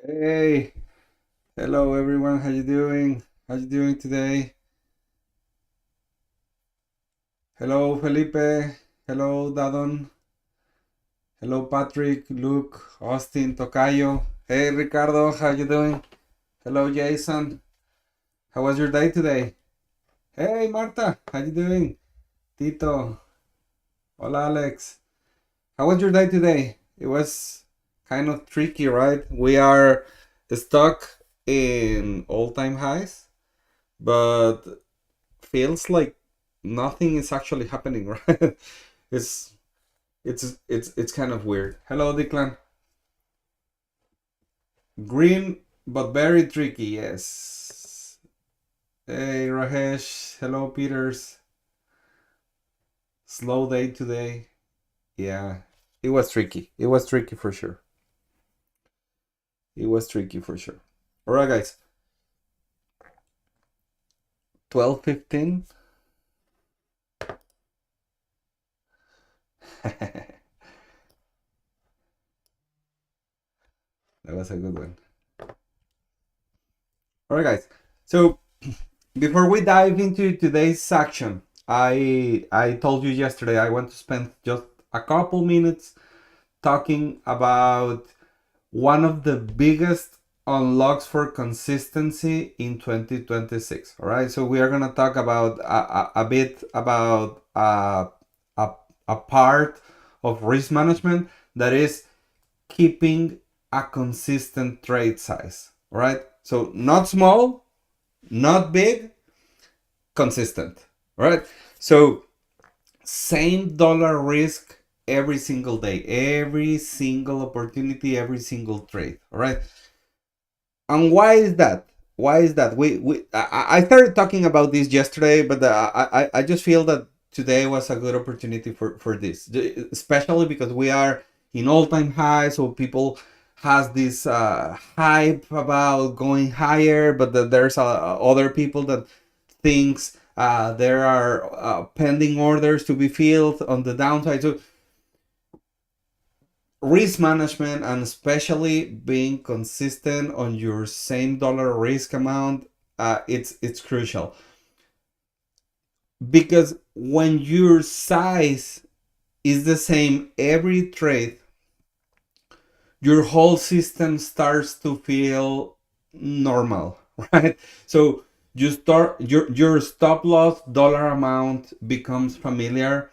Hey, hello everyone. How you doing? How you doing today? Hello Felipe. Hello Dadon. Hello Patrick, Luke, Austin, Tocayo. Hey Ricardo, how you doing? Hello Jason. How was your day today? Hey Marta, how you doing? Tito. Hola Alex. How was your day today? It was kind of tricky, right? We are stuck in all-time highs, but feels like nothing is actually happening, right? it's it's kind of weird. Hello, Declan. Green but very tricky, yes. Hey, Rajesh. Hello, Peters. Slow day today. Yeah, it was tricky. It was tricky for sure. It was tricky for sure. All right, guys. 12:15. That was a good one. All right, guys. So before we dive into today's section, I told you yesterday I want to spend just a couple minutes talking about one of the biggest unlocks for consistency in 2026. All right, so we are gonna talk about a bit about a, a part of risk management that is keeping a consistent trade size. All right, so not small, not big, consistent. All right, so same dollar risk every single day, every single opportunity, every single trade. All right. And why is that? Why is that? I started talking about this yesterday, but I just feel that today was a good opportunity for this, especially because we are in all time high, so people has this hype about going higher, but there's other people that thinks there are pending orders to be filled on the downside. So risk management, and especially being consistent on your same dollar risk amount, it's crucial, because when your size is the same every trade, your whole system starts to feel normal, right? So you start your stop loss dollar amount becomes familiar,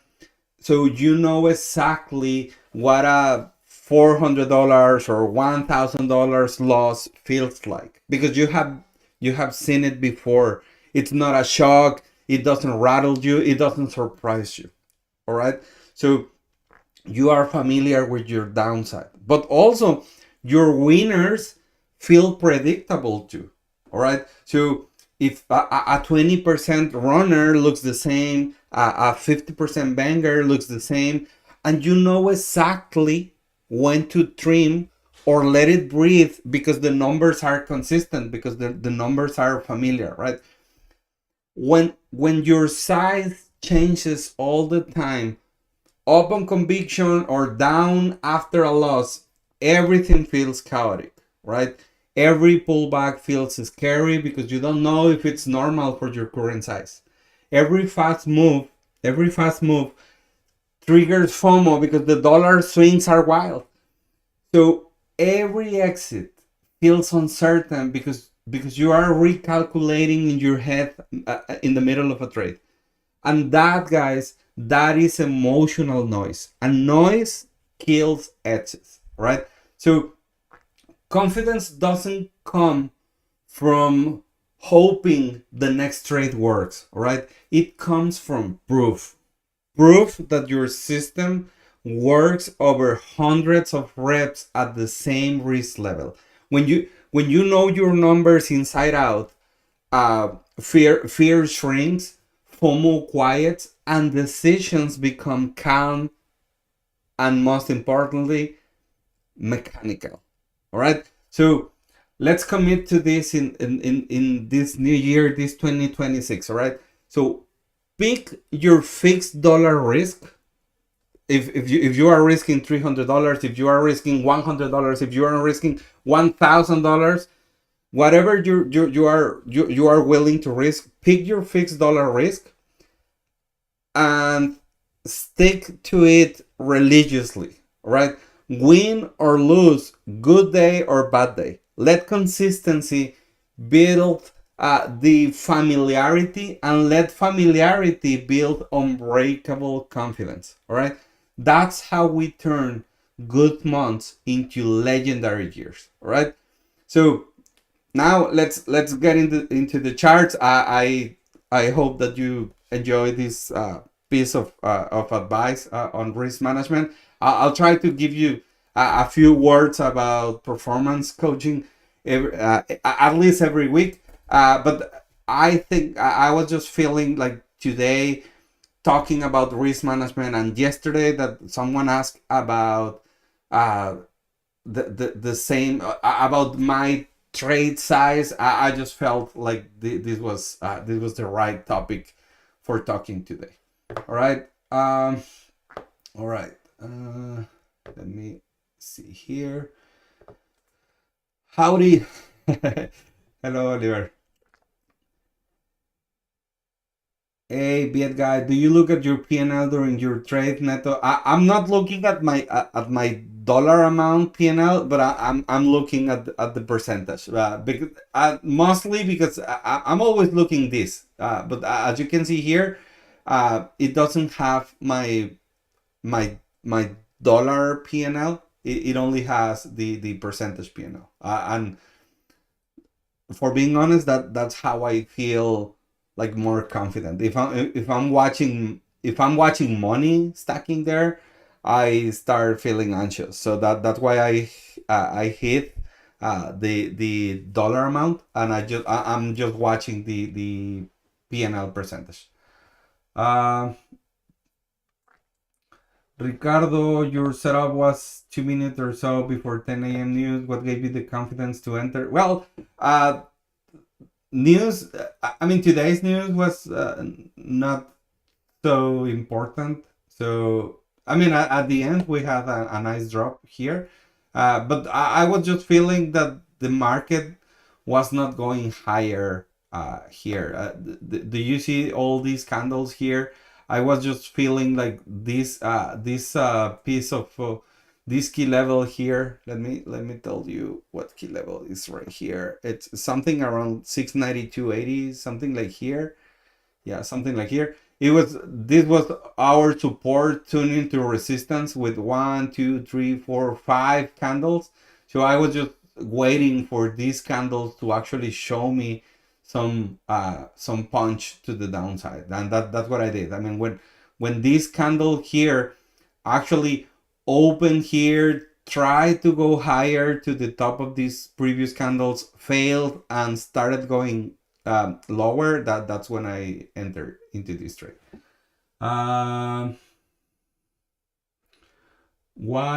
so you know exactly what a $400 or $1,000 loss feels like, because you have seen it before. It's not a shock. It doesn't rattle you. It doesn't surprise you. All right. So you are familiar with your downside, but also your winners feel predictable too. All right. So if a 20% runner looks the same, a 50% banger looks the same, and you know exactly when to trim or let it breathe, because the numbers are consistent, because the numbers are familiar, right? When your size changes all the time, up on conviction or down after a loss, everything feels chaotic, right? Every pullback feels scary because you don't know if it's normal for your current size. Every fast move, every fast move triggers FOMO because the dollar swings are wild. So every exit feels uncertain because you are recalculating in your head in the middle of a trade. And that, guys, that is emotional noise. And noise kills edges, right? So confidence doesn't come from hoping the next trade works, right? It comes from proof. Proof that your system works over hundreds of reps at the same risk level. When you know your numbers inside out, fear shrinks, FOMO quiets, and decisions become calm and, most importantly, mechanical. All right. So let's commit to this in this new year, this 2026. All right. So pick your fixed dollar risk. if you are risking $300, if you are risking $100, if you are risking $1,000, whatever you are willing to risk, pick your fixed dollar risk and stick to it religiously, right? Win or lose, good day or bad day. Let consistency build the familiarity, and let familiarity build unbreakable confidence. All right, that's how we turn good months into legendary years. All right, so now let's get into the charts. I hope that you enjoy this piece of advice on risk management. I'll try to give you a few words about performance coaching at least every week. But I think I was just feeling like today talking about risk management, and yesterday that someone asked about uh, the same about my trade size. I just felt like this was the right topic for talking today. All right. All right. Let me see here. Howdy. Hello, Oliver. Hey, Viet guy, do you look at your P&L during your trade, Neto? I'm not looking at my dollar amount P&L, but I'm looking at the percentage. Because mostly because I'm always looking this. But as you can see here, it doesn't have my dollar P&L. It only has the percentage P&L. And for being honest, that's how I feel like more confident. If I'm watching money stacking there, I start feeling anxious. So that's why I hit the dollar amount, and I'm just watching the PNL percentage. Uh, Ricardo, your setup was 2 minutes or so before 10 a.m. news. What gave you the confidence to enter? Well, news. I mean, today's news was not so important. So, I mean, at the end, we had a nice drop here. But I was just feeling that the market was not going higher here. Do you see all these candles here? I was just feeling like this piece of this key level here. Let me tell you what key level is right here. It's something around 692.80, something like here. Yeah, something like here. This was our support turning into resistance with 1, 2, 3, 4, 5 candles. So I was just waiting for these candles to actually show me some punch to the downside, and that's what I did. I mean, when this candle here actually opened here, tried to go higher to the top of these previous candles, failed, and started going lower, that's when I entered into this trade. Why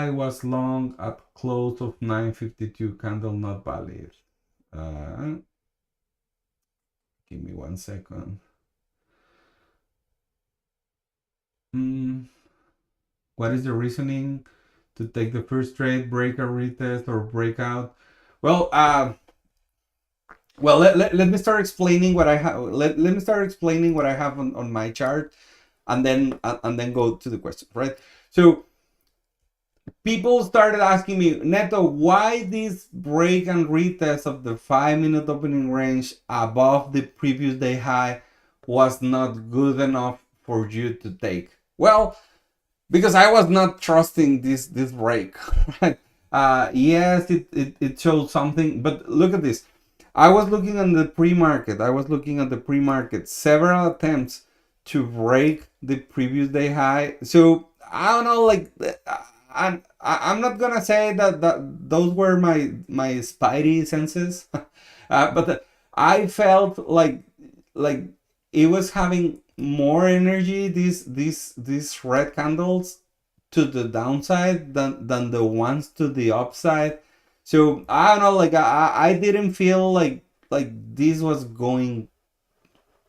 was long at close of 952 candle not valid? Give me 1 second. What is the reasoning to take the first trade, break or retest, or breakout? Well, let me start explaining what I have. Let me start explaining what I have on my chart, and then go to the question, right? So people started asking me, Neto, why this break and retest of the 5-minute opening range above the previous day high was not good enough for you to take? Well, because I was not trusting this break, right? Yes, it showed something, but look at this. I was looking at the pre-market. Several attempts to break the previous day high. So I don't know, like I'm not gonna say that those were my spidey senses, but I felt like it was having more energy, these red candles, to the downside than the ones to the upside. So I don't know, like I didn't feel like this was going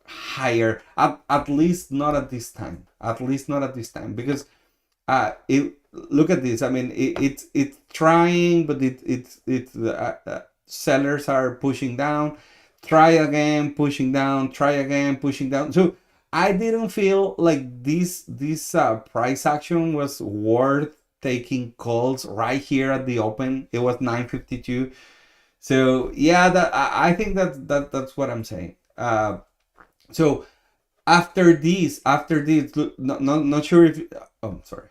higher, at least not at this time, because it look at this. I mean, it's trying, but it's sellers are pushing down. Try again, pushing down. Try again, pushing down. So I didn't feel like this price action was worth taking calls right here at the open. It was 952. So yeah, that I think that's what I'm saying. So after this, look, not sure if oh, sorry,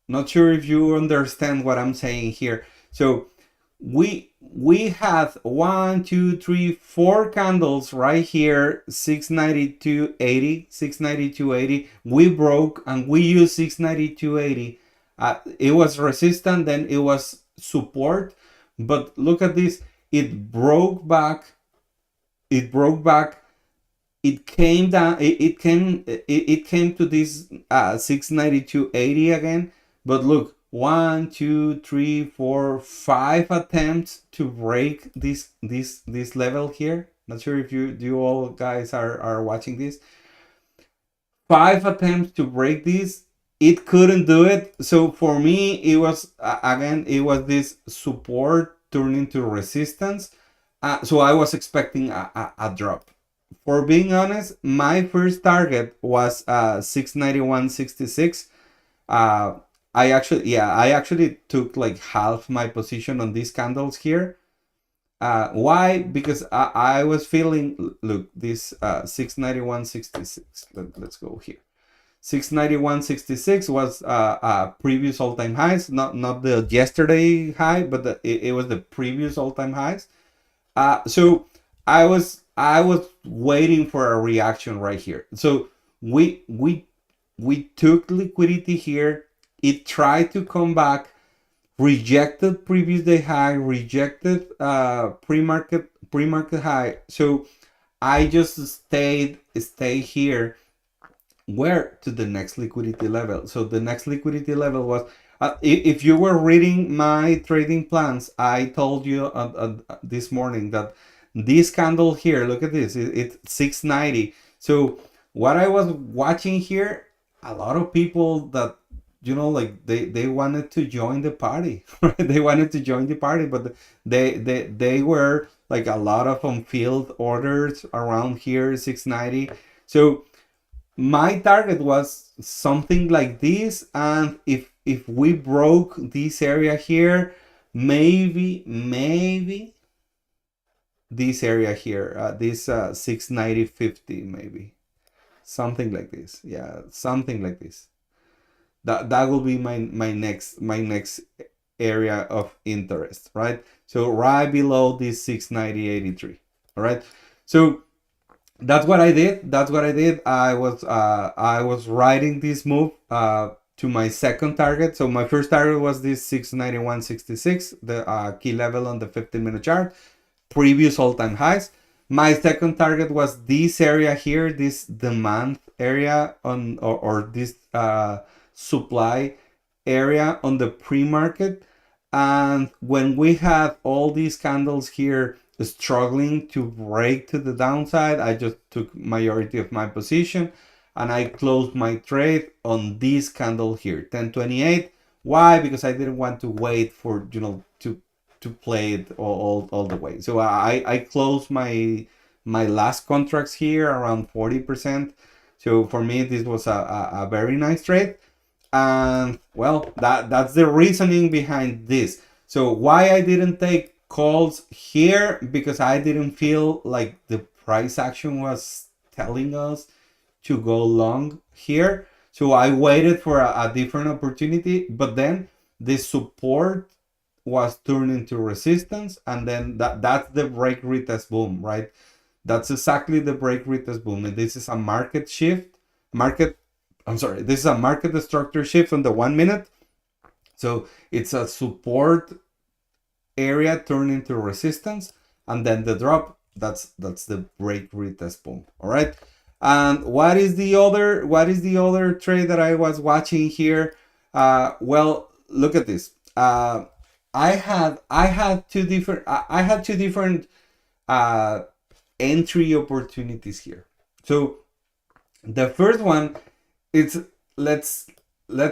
not sure if you understand what I'm saying here. So we had 1, 2, 3, 4 candles right here, 692.80, 692.80. We broke and we used 692.80. It was resistant, then it was support, but look at this. It broke back. It broke back. It came down. It came to this 692.80 again. But look, 1, 2, 3, 4, 5 attempts to break this level here. Not sure if you all guys are watching this. 5 attempts to break this. It couldn't do it. So for me, it was again, it was this support turning to resistance. So I was expecting a drop. For being honest, my first target was 691.66. I actually took like half my position on these candles here. Why? Because I was feeling, look, this 691.66. Let's go here. 691.66 was previous all-time highs, not the yesterday high, but it was the previous all-time highs. So I was waiting for a reaction right here. So we took liquidity here. It tried to come back, rejected previous day high, rejected pre-market high. So I just stay here. Where? To the next liquidity level. So the next liquidity level was, if you were reading my trading plans, I told you this morning that this candle here, look at this, it's 690. So what I was watching here, a lot of people that, like they wanted to join the party, right? They wanted to join the party, but they were like a lot of on-field orders around here, 690. So my target was something like this, and if we broke this area here, maybe this area here, this 690.50, maybe something like this. Yeah, something like this. That will be my next area of interest, right? So right below this 690.83. All right. So that's what I did. I was riding this move to my second target. So my first target was this 691.66, the key level on the 15-minute chart, previous all-time highs. My second target was this area here, this demand area on or this supply area on the pre-market. And when we had all these candles here struggling to break to the downside, I just took majority of my position and I closed my trade on this candle here, 1028. Why? Because I didn't want to wait for to play it all the way. So I closed my last contracts here around 40%. So for me, this was a very nice trade. And well, that's the reasoning behind this. So why I didn't take calls here, because I didn't feel like the price action was telling us to go long here. So I waited for a different opportunity, but then the support was turned into resistance, and then that's the break retest boom, right? That's exactly the break retest boom. And this is a market shift. This is a market structure shift on the 1 minute. So it's a support area turned into resistance, and then the drop, that's the break retest boom. All right. And what is the other trade that I was watching here? Well, look at this. I had two different entry opportunities here. So the first one, it's let's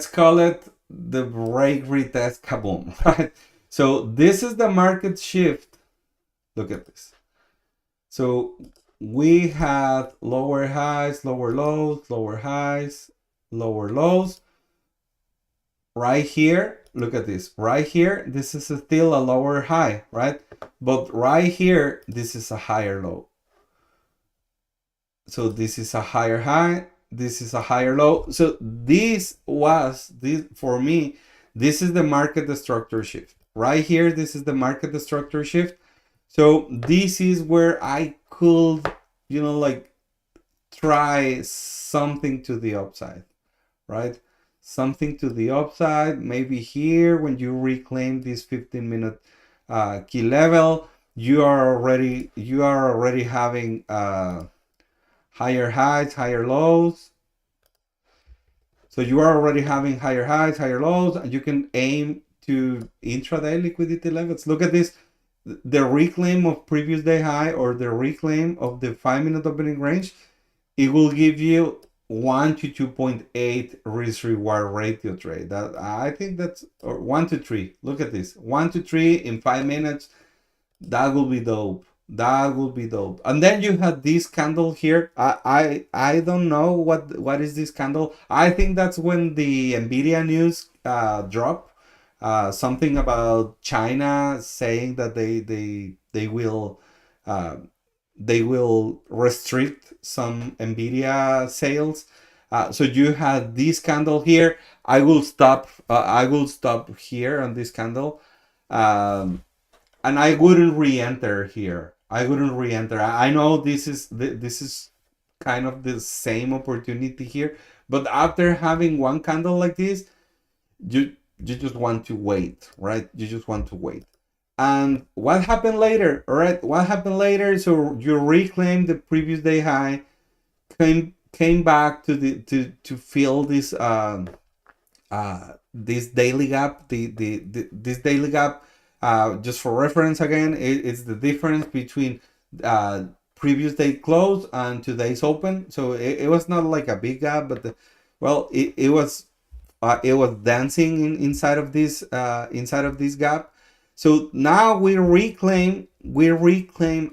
call it the break retest kaboom, right? So this is the market shift. Look at this. So we had lower highs, lower lows, lower highs, lower lows. Right here, look at this. Right here, this is still a lower high, right? But right here, this is a higher low. So this is a higher high, this is a higher low. So this for me, this is the market structure shift. Right here, this is the market structure shift. So this is where I could, like try something to the upside, right? Something to the upside. Maybe here, when you reclaim this 15-minute key level, you are already having higher highs, higher lows. So you are already having higher highs, higher lows, and you can aim to intraday liquidity levels. Look at this. The reclaim of previous day high or the reclaim of the 5-minute opening range, it will give you 1 to 2.8 risk reward ratio trade. That I think that's, or 1 to 3. Look at this. 1 to 3 in 5 minutes. That will be dope. That will be dope. And then you had this candle here. I don't know what is this candle. I think that's when the Nvidia news drop. Something about China saying that uh, they will restrict some Nvidia sales. So you had this candle here. I will stop. I will stop here on this candle. And I wouldn't re-enter here. I wouldn't re-enter. I know this is kind of the same opportunity here, but after having one candle like this, you just want to wait, right? You just want to wait. And what happened later? All right, what happened later? So you reclaim the previous day high, came back to fill this daily gap, this daily gap. Just for reference again, it's the difference between uh, previous day close and today's open. So it was not like a big gap, but it was dancing inside of this gap. So now we reclaim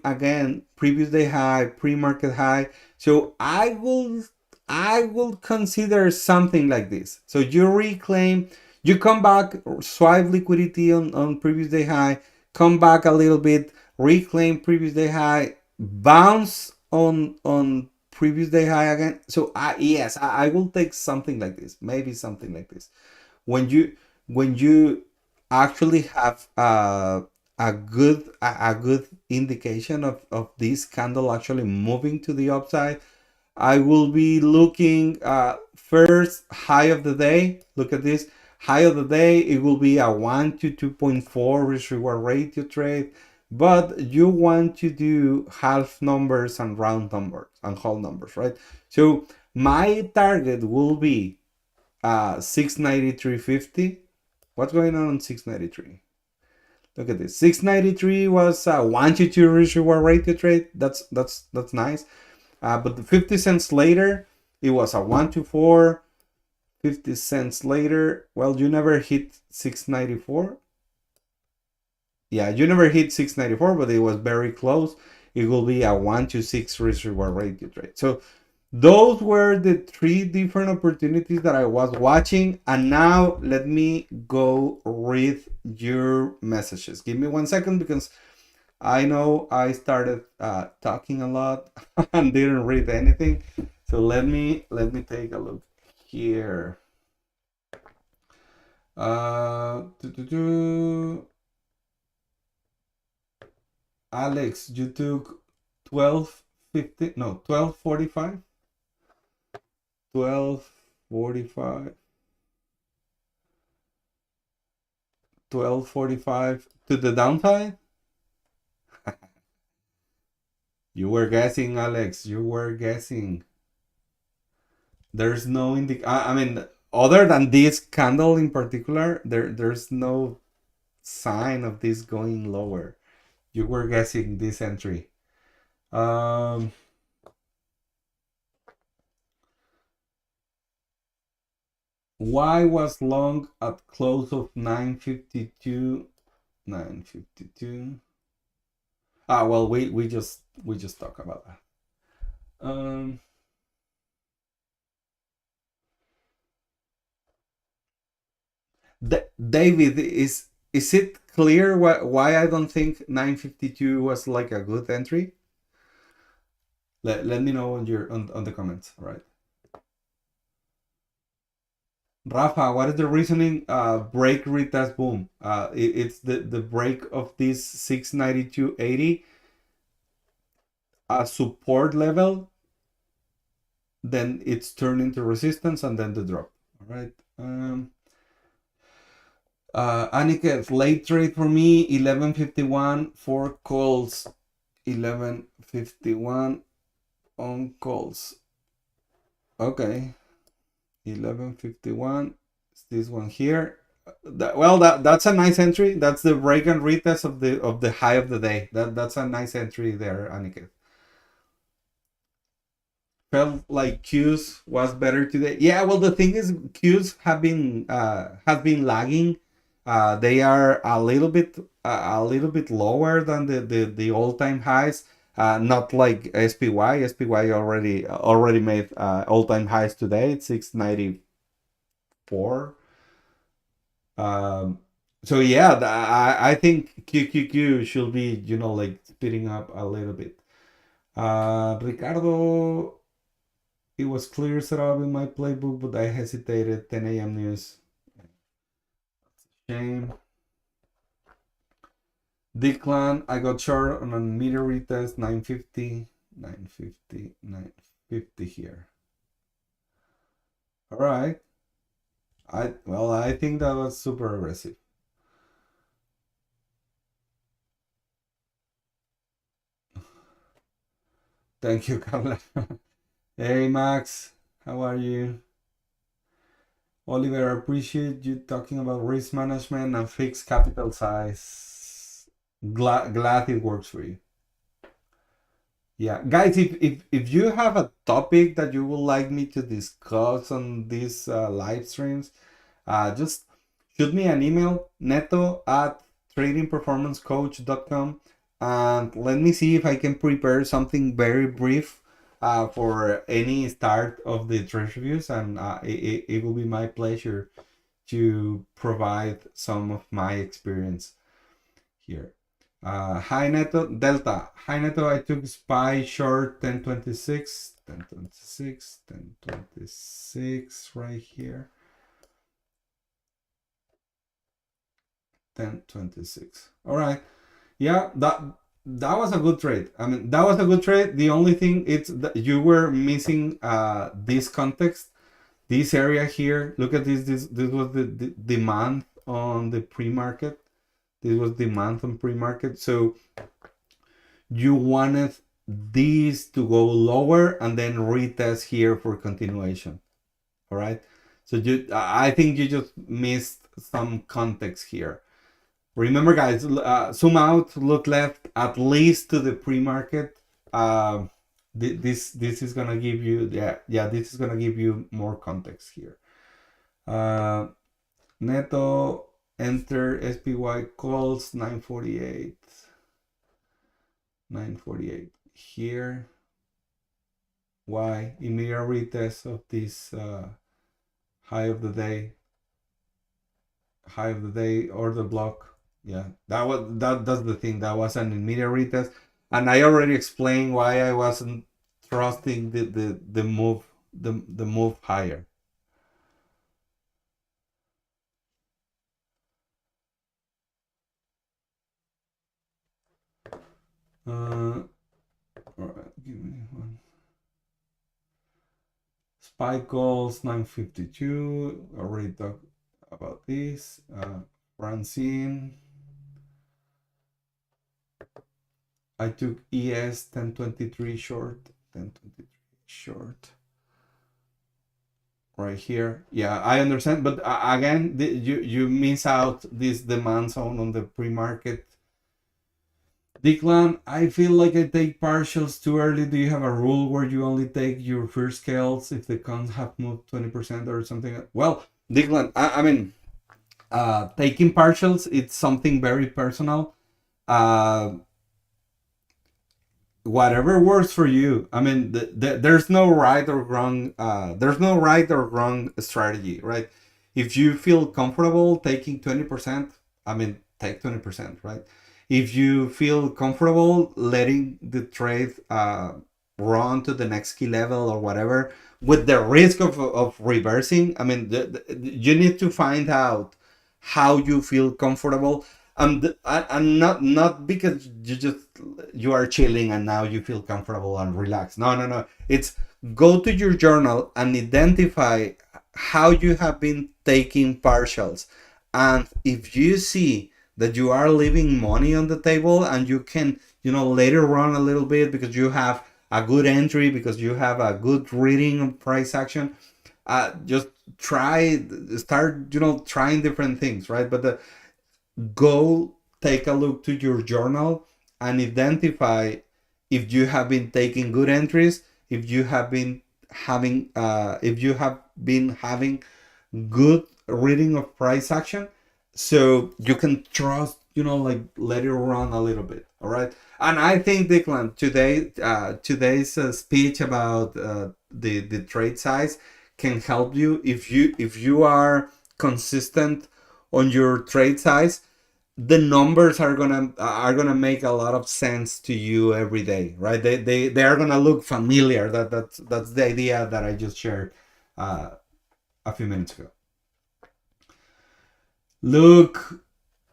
again previous day high, pre-market high. So I will consider something like this. So you reclaim, you come back, swipe liquidity on previous day high, come back a little bit, reclaim previous day high, bounce on previous day high again. So I will take something like this, maybe something like this. When you actually have a good indication of this candle actually moving to the upside, I will be looking first high of the day. Look at this high of the day. It will be a 1 to 2.4 risk reward ratio trade, but you want to do half numbers and round numbers and whole numbers, right? So my target will be 693.50. What's going on 693? Look at this. 693 was 1 to 2 risk reward ratio trade. That's nice. But the 50 cents later, it was a 1 to 4. 50 cents later, well, you never hit 694. Yeah, you never hit 694, but it was very close. It will be a 1 to 6 risk reward ratio trade. So those were the three different opportunities that I was watching. And now let me go read your messages. Give me 1 second because I know I started talking a lot and didn't read anything. So let me take a look here. Alex, you took 12:50, no, 12:45, 12:45, 12:45 to the downside. You were guessing, Alex. You were guessing. There's no I mean, other than this candle in particular, there's no sign of this going lower. You were guessing this entry. Um, Why was long at close of 952? 952. Well, we just talk about that. Um, David, is it clear why I don't think 952 was like a good entry? Let me know on the comments. All right. Rafa, what is the reasoning? Break retest boom. It's the break of this 692.80 support level, then it's turned into resistance and then the drop. All right. Aniket, late trade for me, 11:51, 4 calls, 11:51 on calls. Okay, 11:51. It's this one here. That's a nice entry. That's the break and retest of the high of the day. That's a nice entry there, Aniket. Felt like Q's was better today. Yeah, well, the thing is, Q's have been lagging. They are a little bit lower than the all time highs. Not like SPY. SPY already made all time highs today. It's 694. So yeah, I think QQQ should be like speeding up a little bit. Ricardo, it was clear set up in my playbook, but I hesitated. 10 a.m. news. Shame. Declan, I got short on a meter retest, 950, 950, 950 here. All right. I think that was super aggressive. Thank you, Carla. Hey, Max, how are you? Oliver, I appreciate you talking about risk management and fixed capital size. Glad it works for you. Yeah, guys, if you have a topic that you would like me to discuss on these live streams, just shoot me an email, neto at tradingperformancecoach.com, and let me see if I can prepare something very brief for any start of the trade reviews, and it will be my pleasure to provide some of my experience here. Hi Neto, Delta. Hi Neto, I took SPY short 1026, 1026, 1026 right here. 1026. All right. Yeah, that was a good trade. I mean, that was a good trade. The only thing it's that you were missing this context, this area here. Look at this was the demand on the pre-market. This was demand on pre-market. So you wanted these to go lower and then retest here for continuation. All right. So I think you just missed some context here. Remember, guys, zoom out, look left, at least to the pre-market. This is gonna give you this is gonna give you more context here. Neto enter SPY calls 948. 948 here. Why? Immediate retest of this high of the day order block. Yeah, that's the thing. That was an immediate retest, and I already explained why I wasn't trusting the move higher. All right, give me one. Spike calls 952. Already talked about this. Francine. I took ES 1023 short. 1023 short. Right here. Yeah, I understand. But again, you miss out this demand zone on the pre-market. Declan, I feel like I take partials too early. Do you have a rule where you only take your first scales if the cons have moved 20% or something? Well, Declan, I mean, taking partials, it's something very personal. Uh, Whatever works for you. I mean, there's no right or wrong. There's no right or wrong strategy, right? If you feel comfortable taking 20%, I mean, take 20%, right? If you feel comfortable letting the trade run to the next key level or whatever, with the risk of reversing, I mean, you need to find out how you feel comfortable. And not because you are chilling and now you feel comfortable and relaxed. No, no, no. It's go to your journal and identify how you have been taking partials. And if you see that you are leaving money on the table and you can, later on a little bit because you have a good entry, because you have a good reading of price action, just start, trying different things, right? But go take a look to your journal and identify if you have been taking good entries, if you have been having good reading of price action, so you can trust, like let it run a little bit. All right. And I think, Declan, today's speech about the trade size can help you if you are consistent on your trade size. The numbers are gonna make a lot of sense to you every day, right? They are gonna look familiar. That's the idea that I just shared uh, a few minutes ago. Look,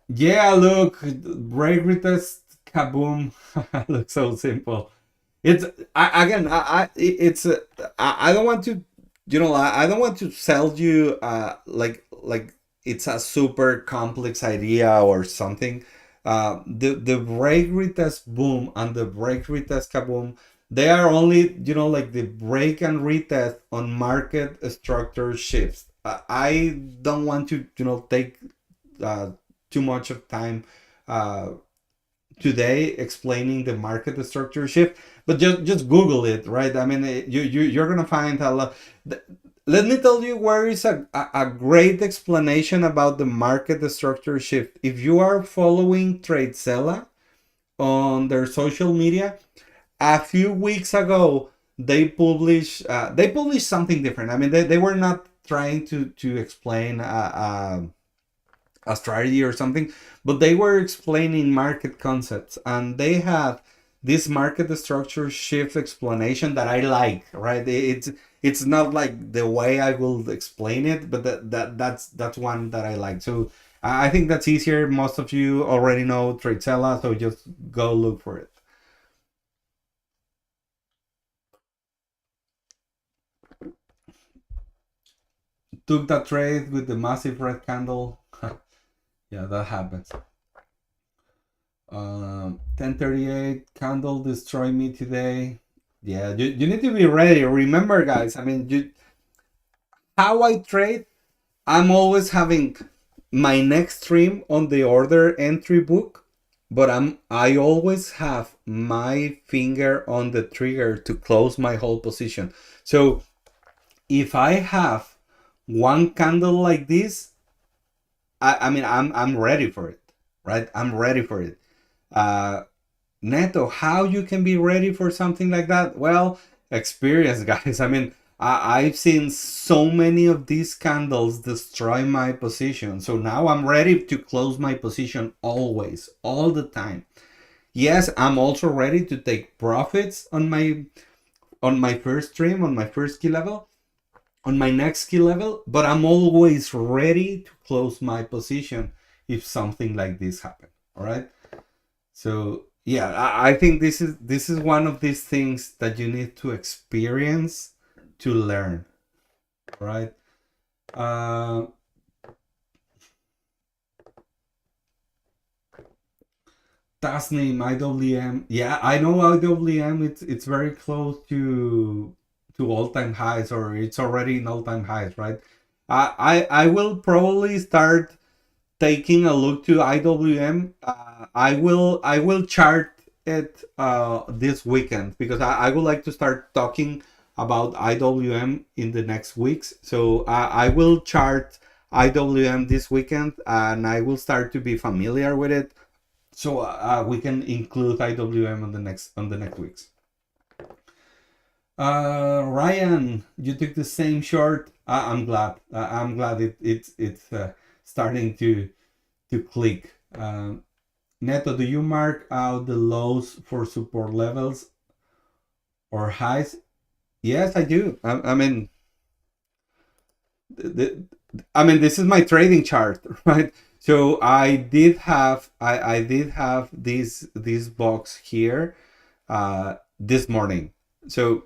yeah, look, break retest, kaboom. Looks so simple. It's again, it's I don't want to, I don't want to sell you like it's a super complex idea or something. The break retest boom and the break retest kaboom, they are only, like the break and retest on market structure shifts. I don't want to, take uh, too much of time uh, today explaining the market structure shift, but just Google it, right? I mean, you're gonna find a lot. Let me tell you where is a great explanation about the market structure shift. If you are following Tradezella on their social media, a few weeks ago they published something different. I mean, they were not trying to explain a strategy or something, but they were explaining market concepts and they had this market structure shift explanation that I like, right? It's not like the way I will explain it, but that's one that I like. So I think that's easier. Most of you already know Tradezella, so just go look for it. Took that trade with the massive red candle. Yeah, that happens. 1038 candle destroy me today. Yeah, you need to be ready. Remember, guys, I mean, how I trade, I'm always having my next stream on the order entry book, but I always have my finger on the trigger to close my whole position. So if I have one candle like this, I mean, I'm ready for it, right? I'm ready for it. Uh, Neto, how you can be ready for something like that? Well, experience, guys. I mean, I've seen so many of these candles destroy my position. So now I'm ready to close my position always, all the time. Yes, I'm also ready to take profits on my first stream, on my first key level, on my next key level, but I'm always ready to close my position if something like this happens. All right. So yeah, I think this is one of these things that you need to experience to learn, right? Uh, Tasnim IWM, yeah, I know IWM. It's very close to all time highs, or it's already in all time highs, right? I will probably start taking a look to IWM. I will chart it this weekend because I would like to start talking about IWM in the next weeks. So I will chart IWM this weekend, and I will start to be familiar with it, so we can include IWM on the next weeks. Ryan, you took the same short. I'm glad. I'm glad it's starting to click. Neto, do you mark out the lows for support levels or highs? Yes, I do. I mean, the, this is my trading chart, right? So I did have this box here this morning. So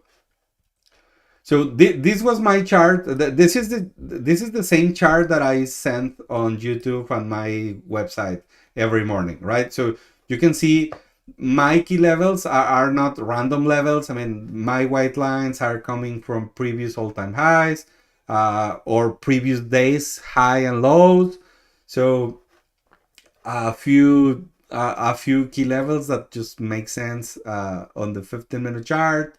this was my chart. This is the same chart that I sent on YouTube and my website every morning, right? So you can see my key levels are not random levels. I mean, my white lines are coming from previous all-time highs or previous days high and lows. So a few key levels that just make sense on the 15-minute chart.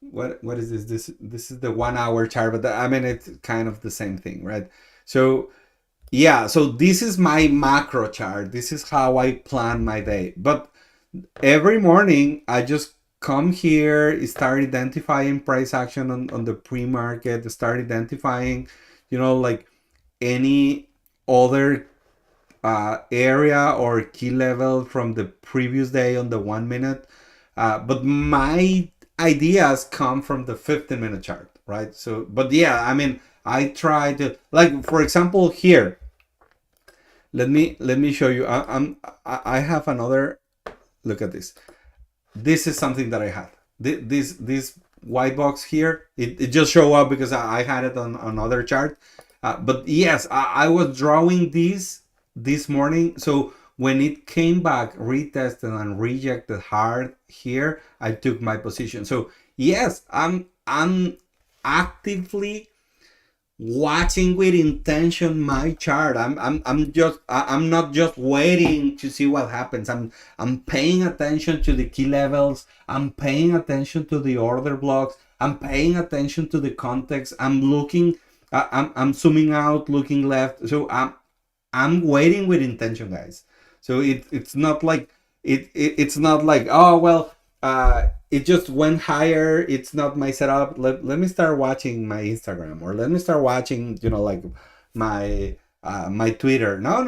What is this is the 1 hour chart, but I mean it's kind of the same thing, right? So yeah, so this is my macro chart. This is how I plan my day. But every morning I just come here, start identifying price action on the pre-market, start identifying, like any other area or key level from the previous day on the 1 minute. But my ideas come from the 15-minute chart, right? So, but yeah, I mean, I try to, like, for example, here. Let me show you. I have another. Look at this. This is something that I had. This white box here. It just show up because I had it on another chart. But yes, I was drawing this morning. So when it came back, retested and rejected hard here, I took my position. So yes, I'm actively watching with intention my chart. I'm not just waiting to see what happens. I'm paying attention to the key levels. I'm paying attention to the order blocks. I'm paying attention to the context. I'm looking. I'm zooming out, looking left. So I'm waiting with intention, guys. So it's not like it's not like, oh well, it just went higher. It's not my setup. Let me start watching my Instagram, or let me start watching, like my my Twitter. No.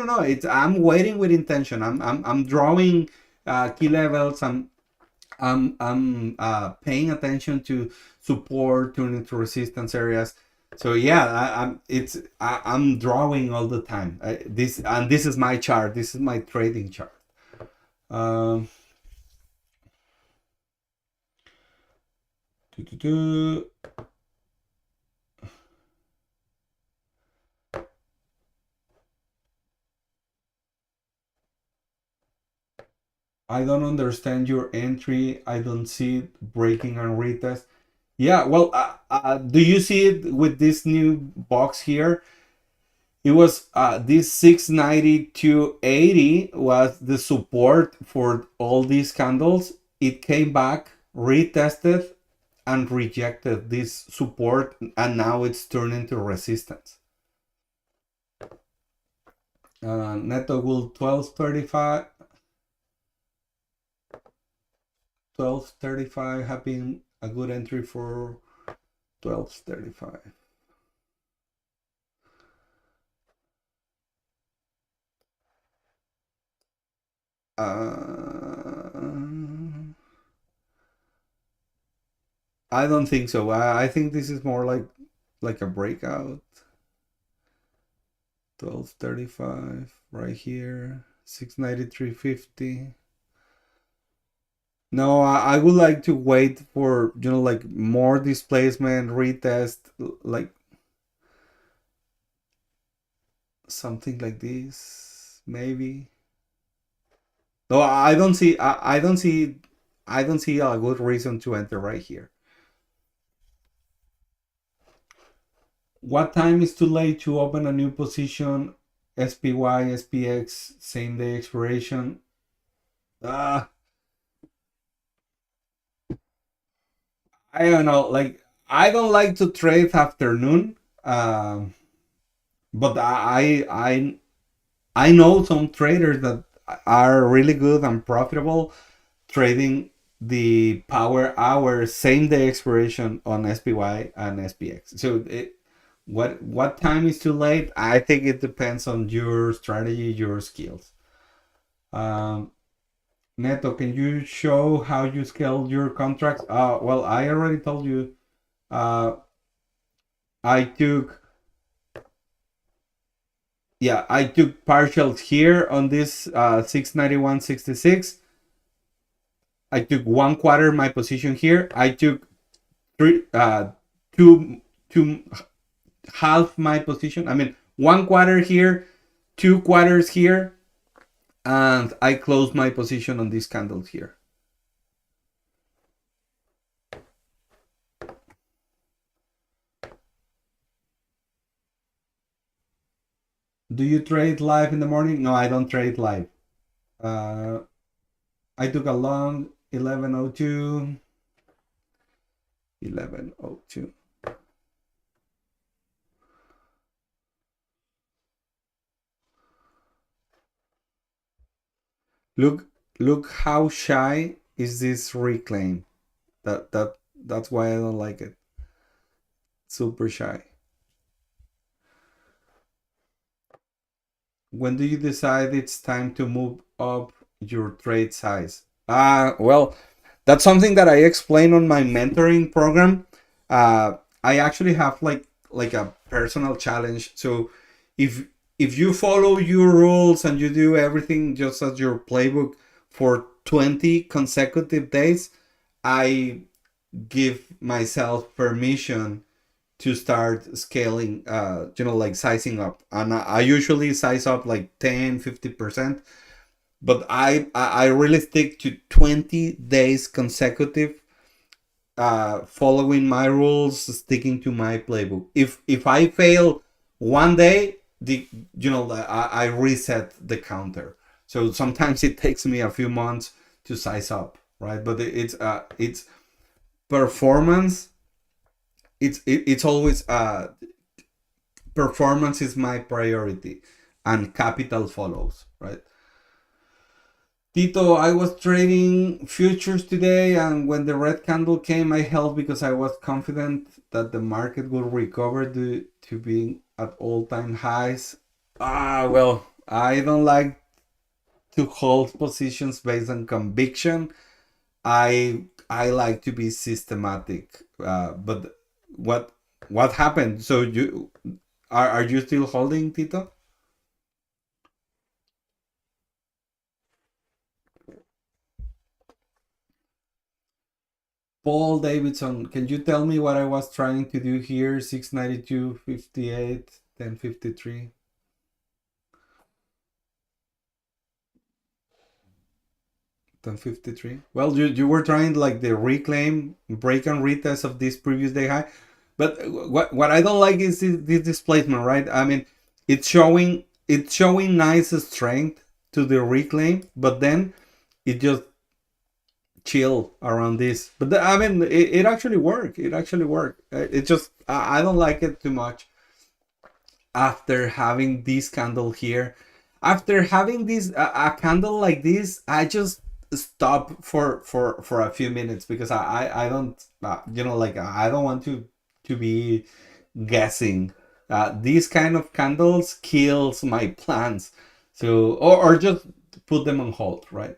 I'm waiting with intention. I'm drawing key levels. I'm paying attention to support, turning to resistance areas. So yeah, I'm drawing all the time. This is my chart. This is my trading chart. Um, doo, doo, doo. I don't understand your entry. I don't see it breaking and retest. Yeah, well, do you see it with this new box here? It was this 692.80 was the support for all these candles. It came back, retested, and rejected this support, and now it's turned into resistance. Neto will 1235 have been a good entry for 1235. I don't think so. I think this is more like a breakout. 1235 right here, 693.50. No, I would like to wait for, like more displacement, retest, like something like this, maybe. No, I don't see a good reason to enter right here. What time is too late to open a new position? SPY, SPX, same day expiration. I don't know. Like I don't like to trade afternoon, um, but I know some traders that are really good and profitable trading the power hour same day expiration on SPY and SPX. So what time is too late? I think it depends on your strategy, your skills. Um, Neto, can you show how you scale your contracts? Well, I already told you. Uh, I took I took partials here on this 691.66. I took 1/4 my position here. I took three two two half my position. I mean 1/4 here, 2/4 here, and I closed my position on these candles here. Do you trade live in the morning? No, I don't trade live. Uh, I took a long 11:02. 11:02. Look, look how shy is this reclaim. That's why I don't like it. Super shy. When do you decide it's time to move up your trade size? Well, that's something that I explain on my mentoring program. I actually have like a personal challenge. So if if you follow your rules and you do everything just as your playbook for 20 consecutive days, I give myself permission to start scaling, like sizing up. And I usually size up like 10-50%, but I really stick to 20 days consecutive, following my rules, sticking to my playbook. If I fail one day, I reset the counter. So sometimes it takes me a few months to size up, right? But it's performance. It's always performance is my priority, and capital follows, right? Tito, I was trading futures today, and when the red candle came, I held because I was confident that the market would recover to being at all-time highs. Well, I don't like to hold positions based on conviction. I like to be systematic. But what happened? So you are you still holding, Tito? Paul Davidson, can you tell me what I was trying to do here? 692.58, 1053. 1053. Well, you were trying like the reclaim, break and retest of this previous day high. But what I don't like is this displacement, right? I mean, it's showing nice strength to the reclaim, but then it just chill around this. But I mean, it actually worked. It actually worked. It just I don't like it too much after having this candle here. After having this a candle like this, I just stop for a few minutes because I don't like I don't want to be guessing. These kind of candles kills my plans. So or just put them on hold, right?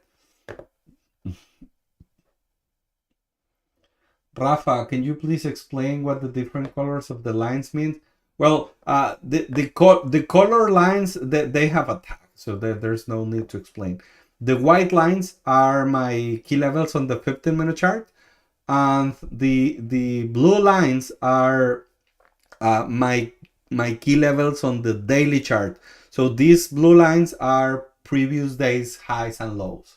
Rafa, can you please explain what the different colors of the lines mean? Well, the color lines they have a tag, so there's no need to explain. The white lines are my key levels on the 15-minute chart, and the blue lines are my key levels on the daily chart. So these blue lines are previous days highs and lows.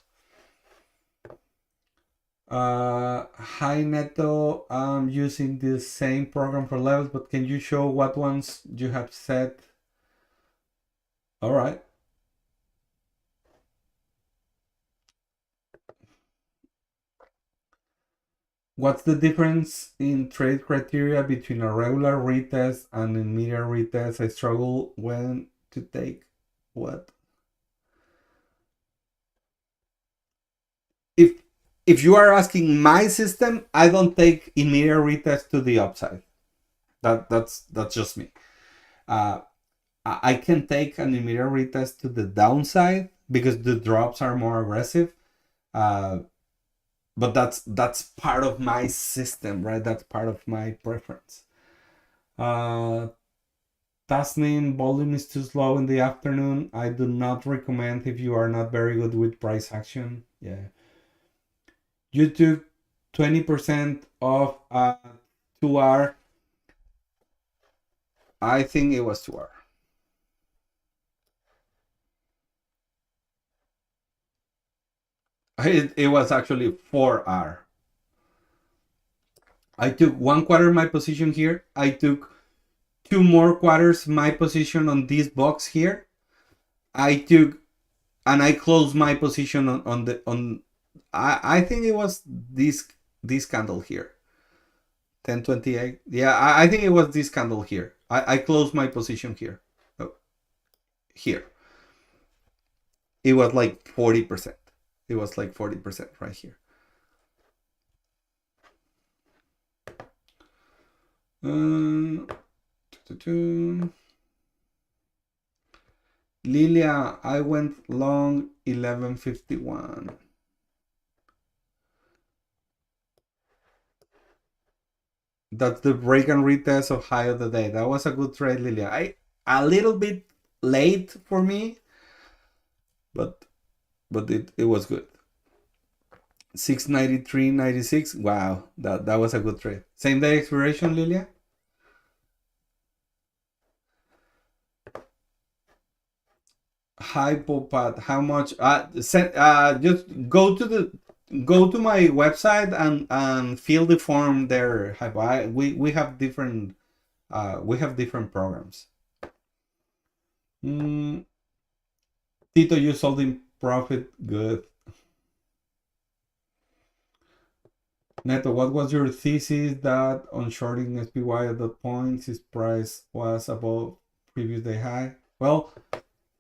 Hi Neto, I'm using the same program for levels, but can you show what ones you have set? All right. What's the difference in trade criteria between a regular retest and immediate retest? I struggle when to take what? If if you are asking my system, I don't take immediate retest to the upside. That's just me. Uh, I can take an immediate retest to the downside because the drops are more aggressive. Uh, but that's part of my system, right? That's part of my preference. Uh, Tasning volume is too slow in the afternoon. I do not recommend if you are not very good with price action. Yeah. You took 20% of 2R. I think it was 2R. It was actually 4R. I took 1/4 my position here. I took 2 more quarters my position on this box here. I took and I closed my position on the on I think it was this candle here. 1028. Yeah, I think it was this candle here. I closed my position here. Oh, here. It was like 40%. It was like 40% right here. Lilia, I went long 1151. That's the break and retest of high of the day. That was a good trade, Lilia. A little bit late for me, but it was good. 693.96. Wow, that was a good trade. Same day expiration, Lilia. Hypopad. How much? Just go to my website and fill the form there. We have different programs. Tito, you sold in profit. Good. Neto, what was your thesis that on shorting SPY at that point, his price was above previous day high? Well,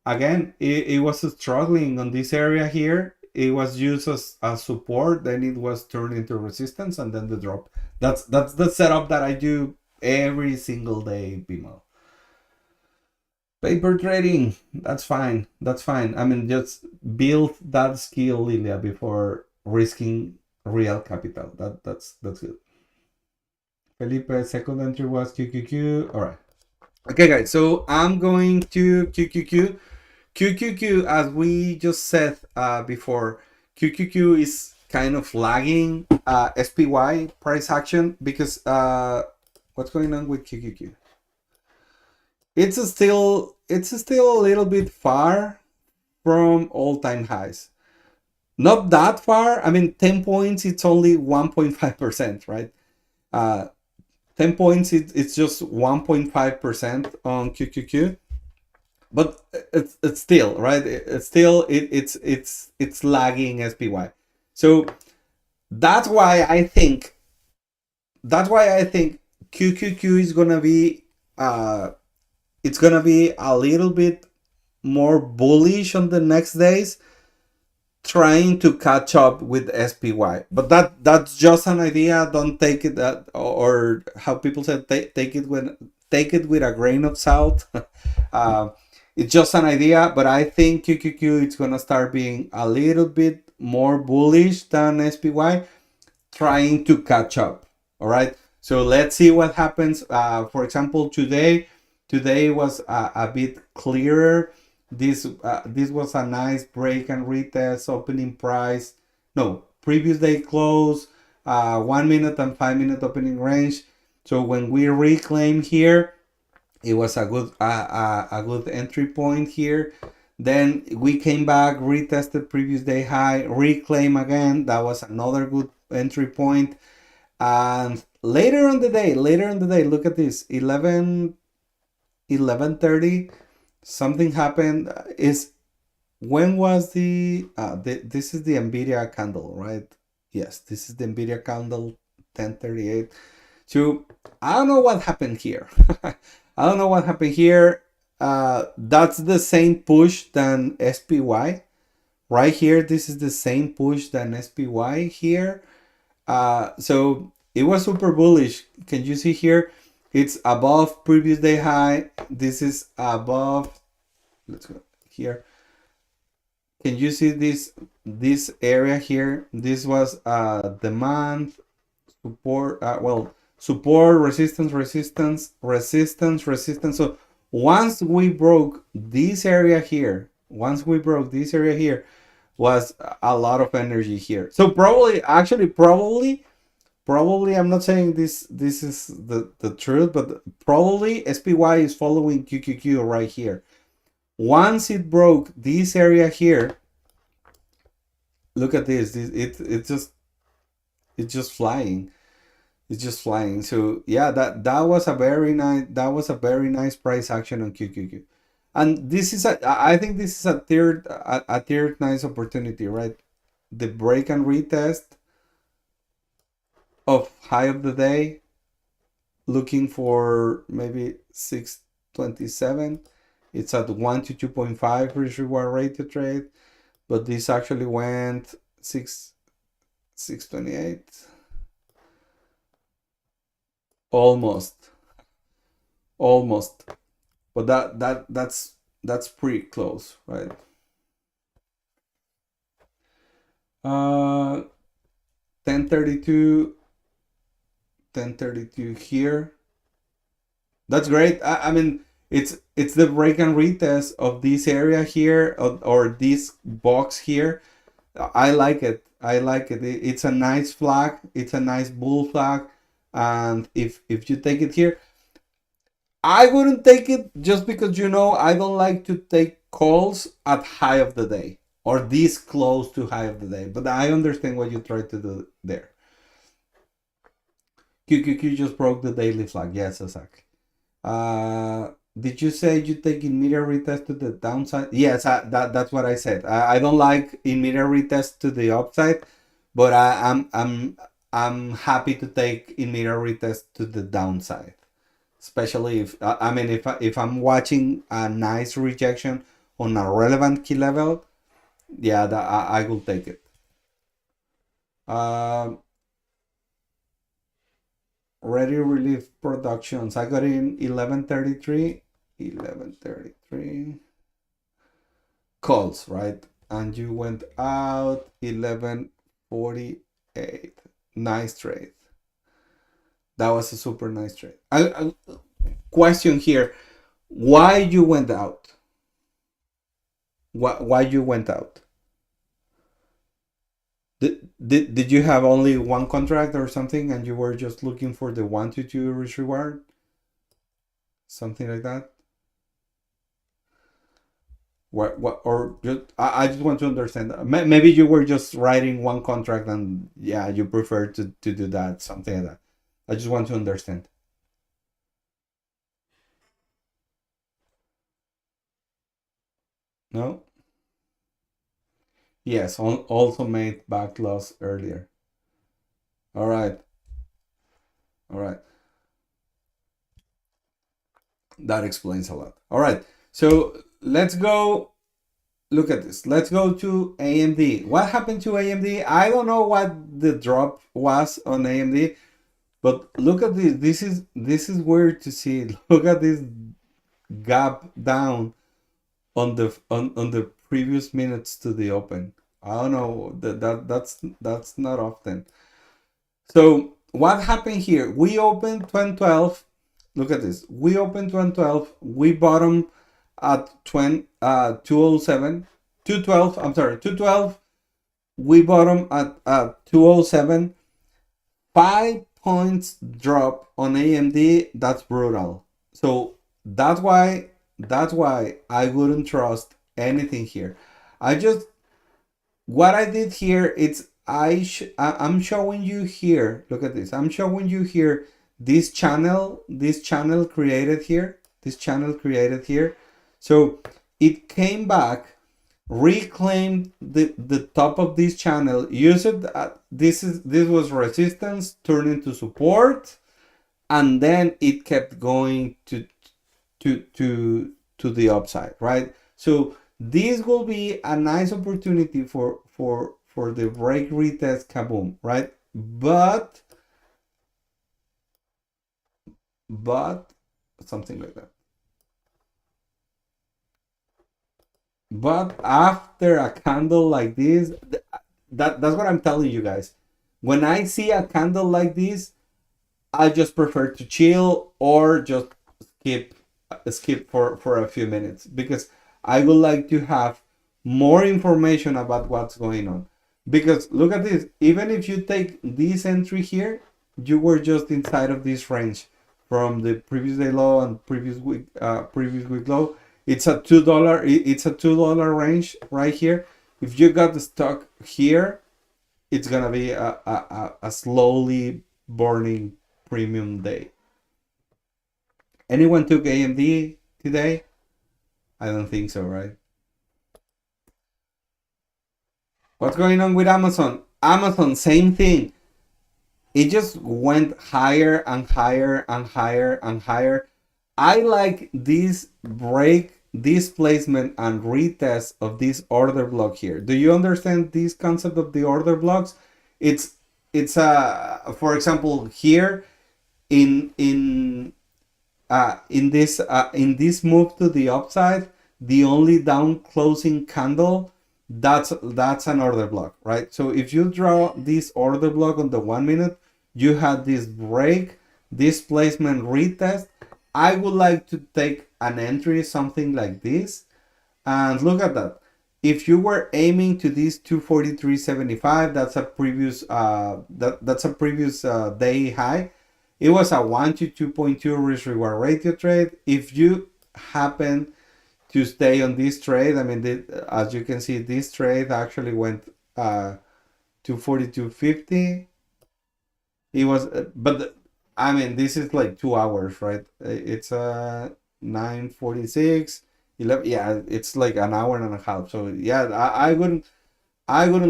again, it was struggling on this area here. It was used as support, then it was turned into resistance, and then the drop. That's the setup that I do every single day, BMO. Paper trading, that's fine. I mean, just build that skill, Lilia, before risking real capital. That's good. Felipe, second entry was QQQ. All right. Okay, guys. So I'm going to QQQ. QQQ, as we just said before, QQQ is kind of lagging SPY price action because what's going on with QQQ? It's still a little bit far from all-time highs. Not that far. I mean, 10 points, it's only 1.5%, right? 10 points, it's just 1.5% on QQQ. But it's still, right? It's lagging SPY. So that's why I think QQQ is gonna be it's gonna be a little bit more bullish on the next days, trying to catch up with SPY. But that's just an idea. Don't take it that, or how people said, take it with a grain of salt. It's just an idea, but I think QQQ is gonna start being a little bit more bullish than SPY, trying to catch up. All right. So let's see what happens. For example, today was a bit clearer. This was a nice break and retest opening price. No, previous day close, 1 minute and 5 minute opening range. So when we reclaim here, it was a good entry point here. Then we came back, retested previous day high, reclaim again. That was another good entry point. And later in the day, look at this, 11:30, something happened. When was this is the Nvidia candle, right? Yes, this is the Nvidia candle, 1038. So I don't know what happened here. I don't know what happened here. That's the same push than SPY. Right here, this is the same push than SPY here. So it was super bullish. Can you see here? It's above previous day high. This is above. Let's go here. Can you see this area here? This was demand, support. Well, support, resistance, resistance, resistance, resistance. So once we broke this area here, was a lot of energy here. So probably, actually, probably, I'm not saying this is the truth, but probably SPY is following QQQ right here. Once it broke this area here, look at this. It's just flying. It's just flying. So yeah, that was a very nice price action on QQQ. And this is I think this is a third nice opportunity, right? The break and retest of high of the day, looking for maybe 627. It's at 1 to 2.5 risk reward rate to trade, but this actually went 628. Almost. But that's pretty close, right? 1032 here. That's great. I mean, it's the break and retest of this area here, or this box here. I like it. It's a nice flag. It's a nice bull flag. And if you take it here, I wouldn't take it, just because I don't like to take calls at high of the day or this close to high of the day. But I understand what you try to do there. QQQ just broke the daily flag. Yes, exactly. Did you say you take immediate retest to the downside? Yes, that's what I said. I don't like immediate retest to the upside, but I'm happy to take immediate retest to the downside, especially if if I'm watching a nice rejection on a relevant key level. Yeah, I will take it. Ready relief productions. I got in 1133 calls, right? And you went out 1148. Nice trade. That was a super nice trade. Question here: why you went out? Why you went out? Did you have only one contract or something, and you were just looking for the 1 to 2 risk reward? Something like that? What or just I just want to understand. Maybe you were just writing one contract, and yeah, you prefer to do that, something like that. I just want to understand. No? Yes, also made back loss earlier. All right. All right. That explains a lot. All right. So let's go look at this. Let's go to AMD. What happened to AMD? I don't know what the drop was on AMD, but look at this. This is weird to see. Look at this gap down on the previous minutes to the open. I don't know, that's not often. So what happened here? We opened 2012. Look at this. We opened 2012. We bottom at 207. 212. I'm sorry, 212. We bottom at 207. 5 points drop on AMD. That's brutal. So that's why I wouldn't trust anything here. What I did here, I'm showing you here. Look at this. I'm showing you here this channel created here. So it came back reclaimed the top of this channel, use it. This was resistance, turned into support, and then it kept going to the upside, right? So this will be a nice opportunity for the break retest kaboom, right? But something like that. But after a candle like this, that's what I'm telling you guys. When I see a candle like this, I just prefer to chill or just skip for a few minutes, because I would like to have more information about what's going on. Because look at this, even if you take this entry here, you were just inside of this range from the previous day low and previous week low. It's a $2. It's a $2 range right here. If you got the stock here, it's gonna be a slowly burning premium day. Anyone took AMD today? I don't think so, right? What's going on with Amazon? Amazon, same thing. It just went higher and higher and higher and higher. I like this placement and retest of this order block here. Do you understand this concept of the order blocks? It's for example here in this move to the upside, the only down closing candle, that's an order block, right? So if you draw this order block on the 1 minute, you had this break, this placement retest. I would like to take an entry, something like this, and look at that. If you were aiming to this 243.75, that's a previous that's a previous day high. It was a 1 to 2.2 risk reward ratio trade. If you happen to stay on this trade, I mean, as you can see, this trade actually went to 42.50. It was, but I mean, this is like 2 hours, right? It's 9:46, 11. Yeah, it's like an hour and a half. So yeah, I wouldn't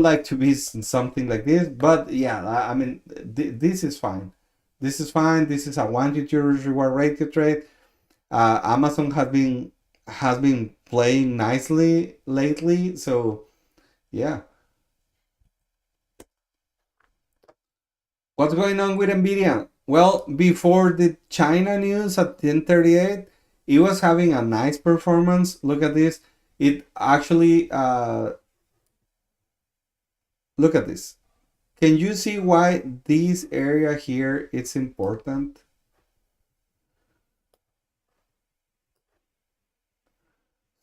like to be something like this, but yeah, I mean, this is fine. This is fine. This is a 1 to 2 reward ratio trade. Amazon has been playing nicely lately, so yeah. What's going on with Nvidia? Well, before the China news at 10:38, it was having a nice performance. Look at this. It actually look at this. Can you see why this area here is important?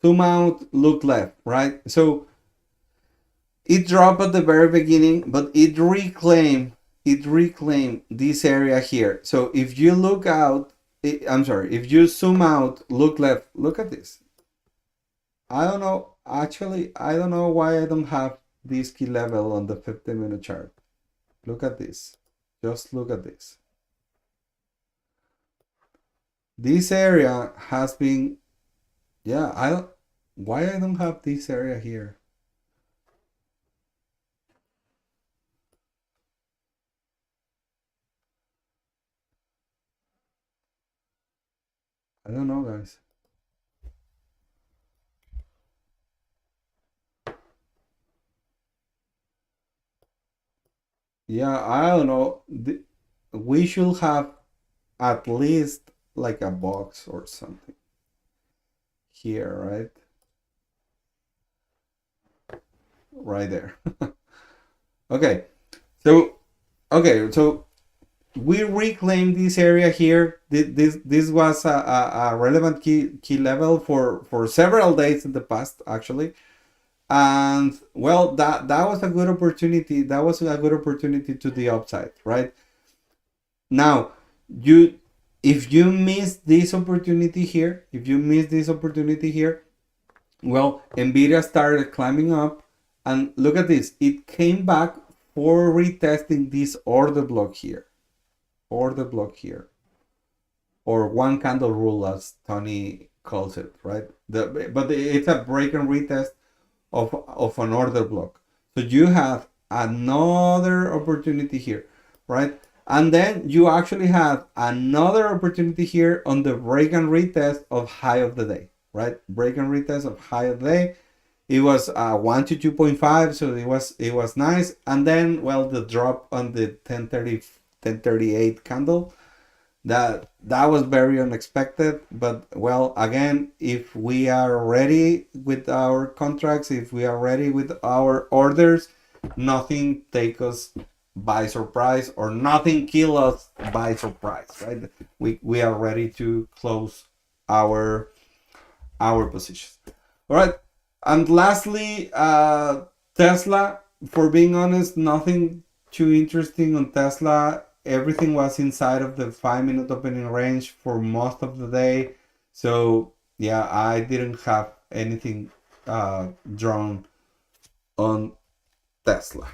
Zoom out, look left, right? So it dropped at the very beginning, but it reclaimed this area here. So if you look out, I'm sorry, if you zoom out, look left, look at this. I don't know, actually, I don't know why I don't have this key level on the 50-minute chart. Look at this. Just look at this. This area has been, yeah, why I don't have this area here? I don't know, guys. Yeah, I don't know. We should have at least like a box or something here, right? Right there. Okay. So we reclaim this area here. This was a relevant key level for several days in the past, actually. And well, that was a good opportunity. That was a good opportunity to the upside, right? Now, if you miss this opportunity here, well, Nvidia started climbing up, and look at this. It came back for retesting this order block here, or one candle rule, as Tony calls it, right? But it's a break and retest of an order block. So you have another opportunity here, right? And then you actually have another opportunity here on the break and retest of high of the day, right? Break and retest of high of the day. It was 1 to 2.5, so it was nice. And then, well, the drop on the 1038 candle, that was very unexpected. But well, again, if we are ready with our contracts, if we are ready with our orders, nothing take us by surprise, or nothing kill us by surprise, right? We are ready to close our positions. All right. And lastly, Tesla. For being honest, nothing too interesting on Tesla. Everything was inside of the 5 minute opening range for most of the day. So yeah, I didn't have anything drawn on Tesla.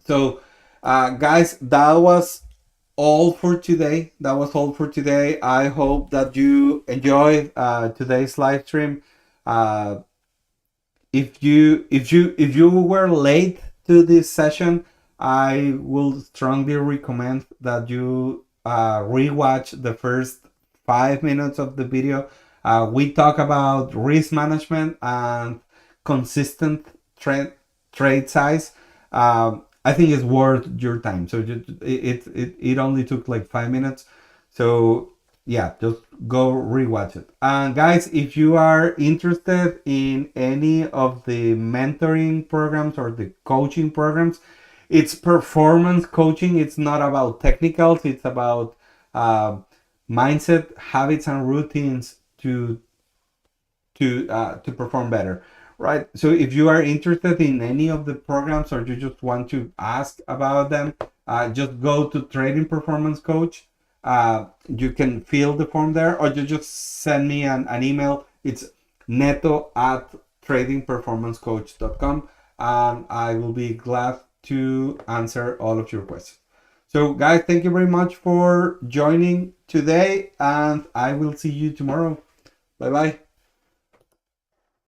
So guys, that was all for today. I hope that you enjoyed today's live stream. Uh, if you were late to this session, I will strongly recommend that you rewatch the first 5 minutes of the video. We talk about risk management and consistent trade size. I think it's worth your time. So it only took like 5 minutes. So yeah, just go rewatch it. And guys, if you are interested in any of the mentoring programs or the coaching programs, it's performance coaching. It's not about technicals. It's about mindset, habits, and routines to perform better, right? So if you are interested in any of the programs, or you just want to ask about them, just go to Trading Performance Coach. You can fill the form there, or you just send me an email. It's neto@tradingperformancecoach.com, and I will be glad to answer all of your questions. So guys, thank you very much for joining today, and I will see you tomorrow. Bye bye.